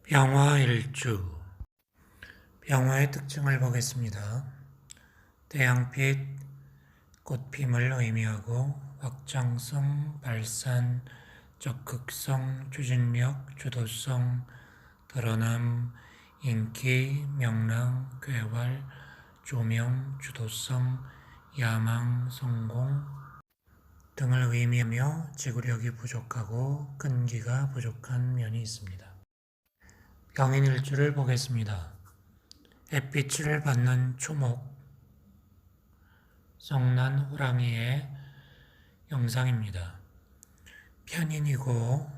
병화일주. 병화의 특징을 보겠습니다. 태양빛, 꽃핌을 의미하고 확장성, 발산, 적극성, 추진력, 주도성, 드러남, 인기, 명랑, 쾌활, 조명, 주도성, 야망, 성공 등을 의미하며 지구력이 부족하고 끈기가 부족한 면이 있습니다. 병인일주를 보겠습니다. 햇빛을 받는 초목, 성난 호랑이의 영상입니다. 편인이고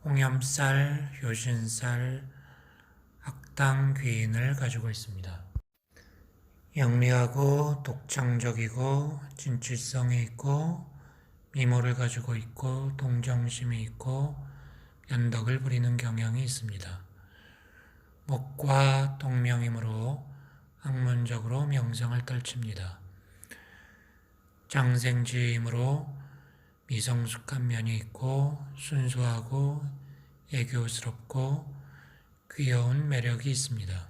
홍염살, 효신살, 악당 귀인을 가지고 있습니다. 영리하고 독창적이고 진취성이 있고 미모를 가지고 있고 동정심이 있고 변덕을 부리는 경향이 있습니다. 목과 동명이므로 학문적으로 명성을 떨칩니다. 장생지이므로 미성숙한 면이 있고 순수하고 애교스럽고 귀여운 매력이 있습니다.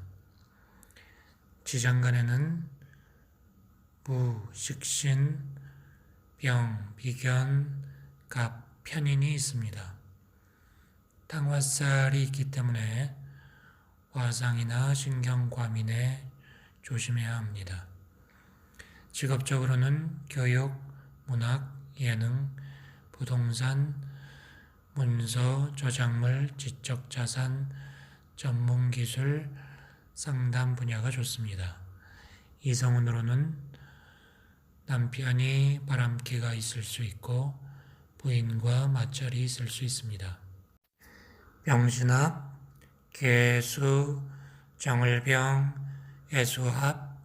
지장간에는 무, 식신, 병, 비견, 갑, 편인이 있습니다. 탕화살이 있기 때문에 화상이나 신경과민에 조심해야 합니다. 직업적으로는 교육, 문학, 예능, 부동산, 문서, 저작물, 지적자산, 전문기술, 상담 분야가 좋습니다. 이성운으로는 남편이 바람기가 있을 수 있고 부인과 마찰이 있을 수 있습니다. 병신합, 개수, 정을병, 애수합,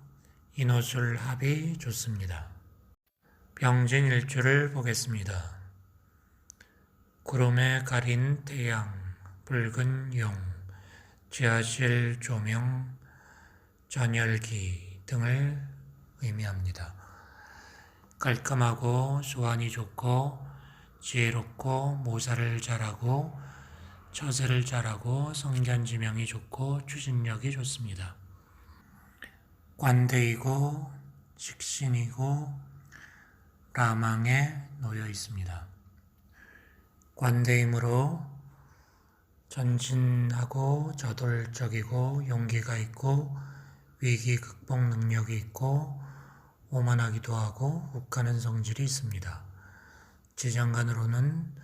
인호술합이 좋습니다. 병진일주를 보겠습니다. 구름에 가린 태양, 붉은 용, 지하실 조명, 전열기 등을 의미합니다. 깔끔하고 소환이 좋고 지혜롭고 모사를 잘하고 처세를 잘하고 성견지명이 좋고 추진력이 좋습니다. 관대이고 식신이고 라망에 놓여 있습니다. 관대이므로 전진하고 저돌적이고 용기가 있고 위기 극복 능력이 있고 오만하기도 하고 욱하는 성질이 있습니다. 지장간으로는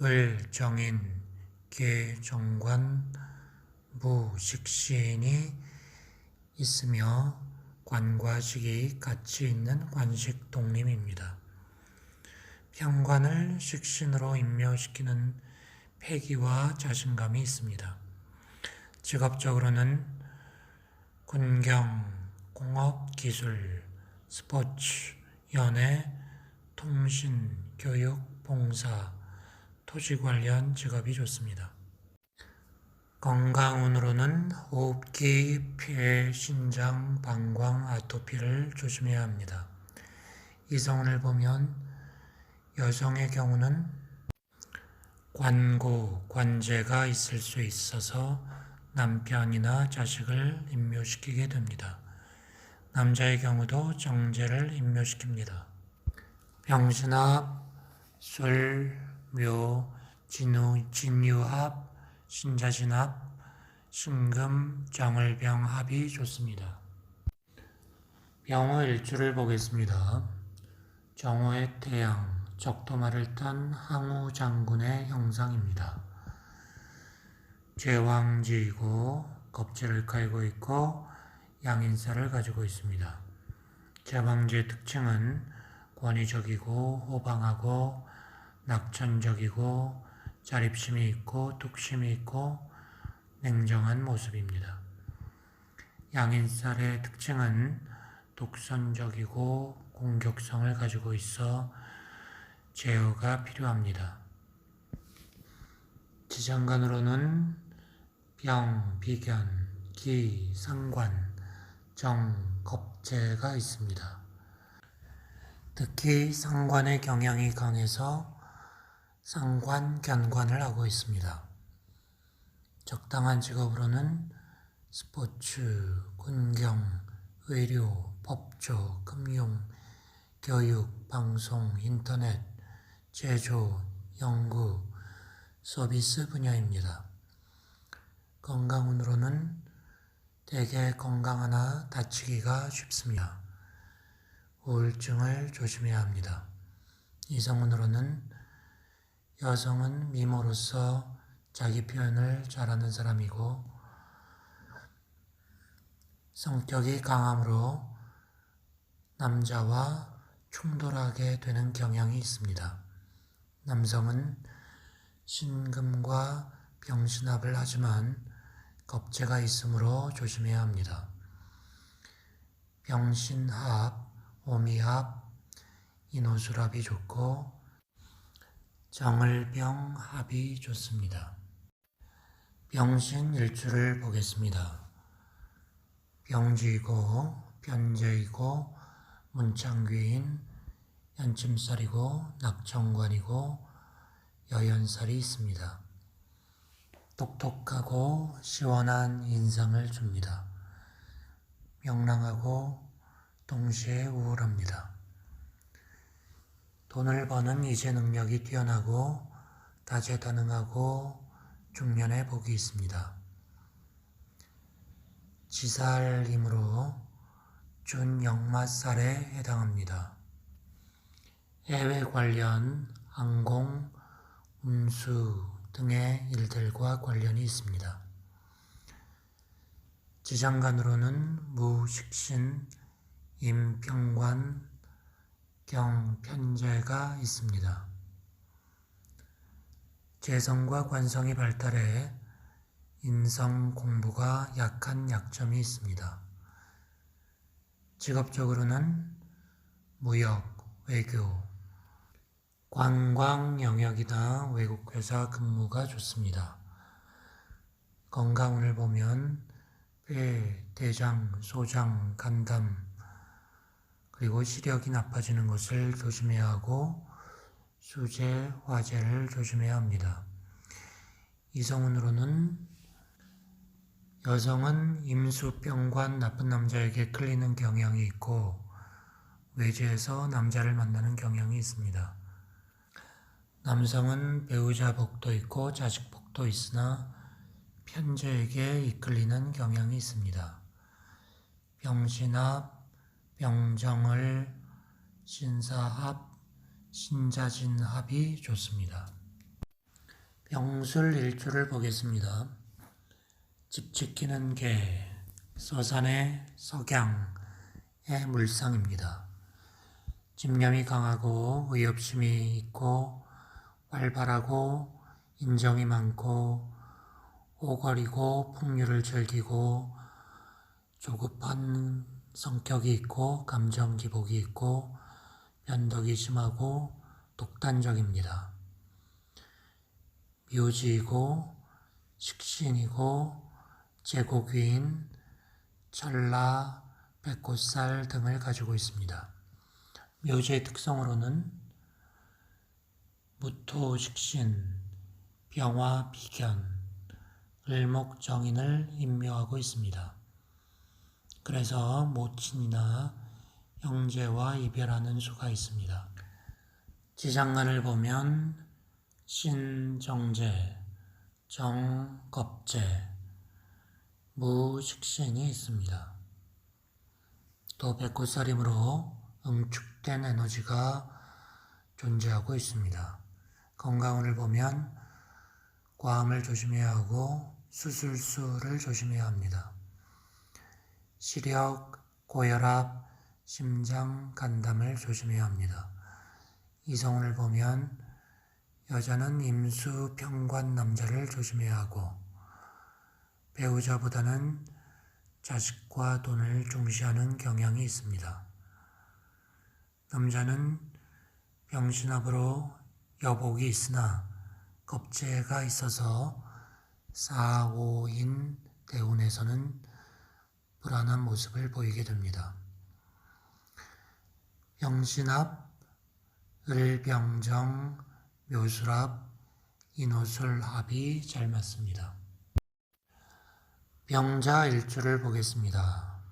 을, 정인, 계, 정관, 무, 식신이 있으며 관과 식이 같이 있는 관식 독림입니다. 평관을 식신으로 임묘시키는 패기와 자신감이 있습니다. 직업적으로는 군경, 공업, 기술, 스포츠, 연애, 통신, 교육, 봉사, 토지 관련 직업이 좋습니다. 건강운으로는 호흡기, 폐, 신장, 방광, 아토피를 조심해야 합니다. 이성운을 보면 여성의 경우는 관고, 관제가 있을 수 있어서 남편이나 자식을 임묘시키게 됩니다. 남자의 경우도 정제를 임묘시킵니다. 병신합, 술, 묘, 진유합, 신자진합, 신금, 정을병합이 좋습니다. 병화일주를 보겠습니다. 정오의 태양, 적토마를 탄 항우 장군의 형상입니다. 제왕지이고 겁재를 깔고 있고 양인살을 가지고 있습니다. 제왕지의 특징은 권위적이고 호방하고 낙천적이고 자립심이 있고 뚝심이 있고 냉정한 모습입니다. 양인살의 특징은 독선적이고 공격성을 가지고 있어 제어가 필요합니다. 지장간으로는 병, 비견, 기, 상관, 정, 겁재가 있습니다. 특히 상관의 경향이 강해서 상관, 견관을 하고 있습니다. 적당한 직업으로는 스포츠, 군경, 의료, 법조, 금융, 교육, 방송, 인터넷, 제조, 연구, 서비스 분야입니다. 건강운으로는 대개 건강하나 다치기가 쉽습니다. 우울증을 조심해야 합니다. 이성운으로는 여성은 미모로서 자기 표현을 잘하는 사람이고 성격이 강함으로 남자와 충돌하게 되는 경향이 있습니다. 남성은 신금과 병신합을 하지만 겁재가 있으므로 조심해야 합니다. 병신합, 오미합, 인호술합이 좋고 정을병합이 좋습니다. 병신 일주를 보겠습니다. 병지이고 변제이고 문창귀인 연침살이고 낙정관이고 여연살이 있습니다. 똑똑하고 시원한 인상을 줍니다. 명랑하고 동시에 우울합니다. 돈을 버는 이재 능력이 뛰어나고 다재다능하고 중년의 복이 있습니다. 지살이므로 준역마살에 해당합니다. 해외 관련 항공, 운수 등의 일들과 관련이 있습니다. 지장간으로는 무식신, 임병관, 경편제가 있습니다. 재성과 관성이 발달해 인성 공부가 약한 약점이 있습니다. 직업적으로는 무역, 외교, 관광 영역이나 외국회사 근무가 좋습니다. 건강운을 보면 폐, 대장, 소장, 간담, 그리고 시력이 나빠지는 것을 조심해야 하고 수재, 화재를 조심해야 합니다. 이성운으로는 여성은 임수병관 나쁜 남자에게 끌리는 경향이 있고 외지에서 남자를 만나는 경향이 있습니다. 남성은 배우자 복도 있고 자식 복도 있으나 편제에게 이끌리는 경향이 있습니다. 병신합, 병정을, 신사합, 신자진합이 좋습니다. 병술 일주를 보겠습니다. 집 지키는 개, 서산의 석양의 물상입니다. 집념이 강하고 의협심이 있고 활발하고 인정이 많고 오거리고 풍류를 즐기고 조급한 성격이 있고 감정 기복이 있고 변덕이 심하고 독단적입니다. 묘지이고 식신이고 제고귀인, 철라, 백꽃살 등을 가지고 있습니다. 묘지의 특성으로는 무토식신, 병화, 비견, 을목정인을 임묘하고 있습니다. 그래서 모친이나 형제와 이별하는 수가 있습니다. 지장간을 보면 신정제, 정겁제, 무식신이 있습니다. 또 백꽃살이므로 응축된 에너지가 존재하고 있습니다. 건강운을 보면 과음을 조심해야 하고 수술수를 조심해야 합니다. 시력, 고혈압, 심장, 간담을 조심해야 합니다. 이성운을 보면 여자는 임수, 병관 남자를 조심해야 하고 배우자보다는 자식과 돈을 중시하는 경향이 있습니다. 남자는 병신합으로 여복이 있으나 겁재가 있어서 사오인 대운에서는 불안한 모습을 보이게 됩니다. 병신합, 을병정, 묘술합, 인호술합이 잘 맞습니다. 병자 일주를 보겠습니다.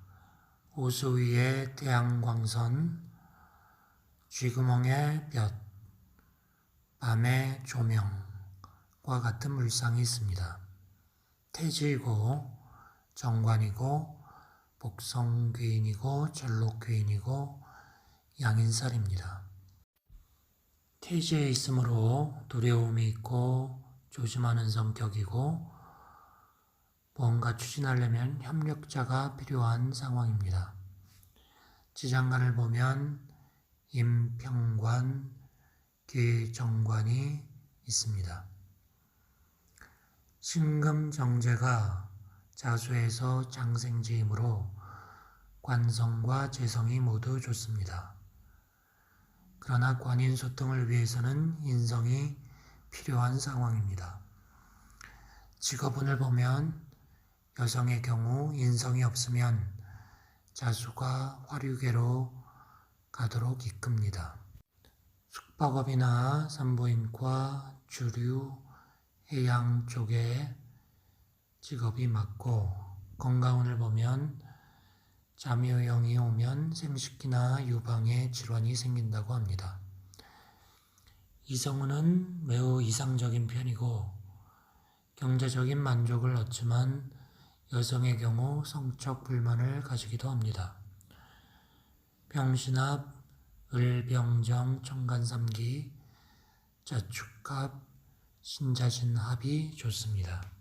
우수 위에 태양광선, 쥐구멍에 볕, 밤의 조명과 같은 물상이 있습니다. 태지이고 정관이고 복성귀인이고 전록귀인이고 양인살입니다. 태지에 있으므로 두려움이 있고 조심하는 성격이고 무언가 추진하려면 협력자가 필요한 상황입니다. 지장간을 보면 임평관, 귀정관이 있습니다. 신금정제가 자수에서 장생지이므로 관성과 재성이 모두 좋습니다. 그러나 관인소통을 위해서는 인성이 필요한 상황입니다. 직업운을 보면 여성의 경우 인성이 없으면 자수가 화류계로 가도록 이끕니다. 숙박업이나 산부인과, 주류, 해양 쪽에 직업이 맞고, 건강운을 보면 잠요형이 오면 생식기나 유방에 질환이 생긴다고 합니다. 이성운은 매우 이상적인 편이고 경제적인 만족을 얻지만 여성의 경우 성적 불만을 가지기도 합니다. 병신합, 을병정, 청간삼기, 자축합, 신자진합이 좋습니다.